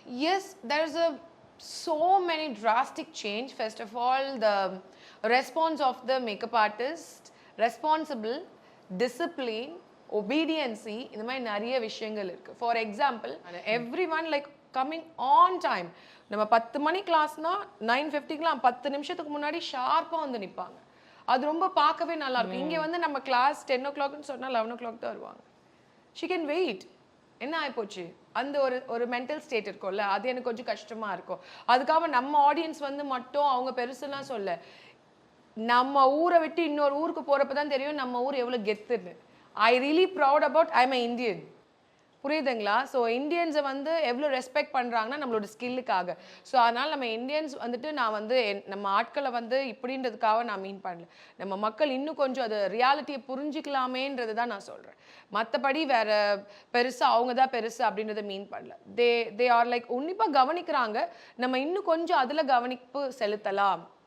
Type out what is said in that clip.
Yes, there's a so many drastic change. First of all, the response of the makeup artist, responsible, discipline, obediency, இந்த மாதிரி நிறைய விஷயங்கள் இருக்கு. For example every one like coming on time. நம்ம 10 மணி கிளாஸ்னா 9:50க்குலாம் 10 நிமிஷத்துக்கு முன்னாடி ஷார்ப்பாக வந்து நிற்பாங்க. அது ரொம்ப பார்க்கவே நல்லா இருக்கும். இங்கே வந்து நம்ம கிளாஸ் 10 o'clockனு சொன்னால் 11 o'clock தான் வருவாங்க. She can wait. என்ன ஆயிப்போச்சு அந்த ஒரு ஒரு மென்டல் ஸ்டேட் இருக்கும்ல, அது எனக்கு கொஞ்சம் கஷ்டமா இருக்கும். அதுக்காக நம்ம ஆடியன்ஸ் வந்து மட்டும் அவங்க பெருசுலாம் சொல்ல, நம்ம ஊரை விட்டு இன்னொரு ஊருக்கு போறப்ப தான் தெரியும் நம்ம ஊர் எவ்வளவு கெத்துன்னு. I really proud about I am Indian. புரியுதுங்களா? ஸோ இந்தியன்ஸை வந்து எவ்வளோ ரெஸ்பெக்ட் பண்ணுறாங்கன்னா நம்மளோட ஸ்கில்லுக்காக. ஸோ அதனால் நம்ம இந்தியன்ஸ் வந்துட்டு நான் வந்து நம்ம ஆட்களை வந்து இப்படின்றதுக்காக நான் மீன் பண்ணல. நம்ம மக்கள் இன்னும் கொஞ்சம் அது ரியாலிட்டியை புரிஞ்சிக்கலாமேன்றது தான் நான் சொல்கிறேன். மற்றபடி வேற பெருசு அவங்க தான் பெருசு அப்படின்றத மீன் பண்ணல. தே ஆர் லைக் உன்னிப்பாக கவனிக்கிறாங்க. நம்ம இன்னும் கொஞ்சம் அதில் கவனிப்பு செலுத்தலாம்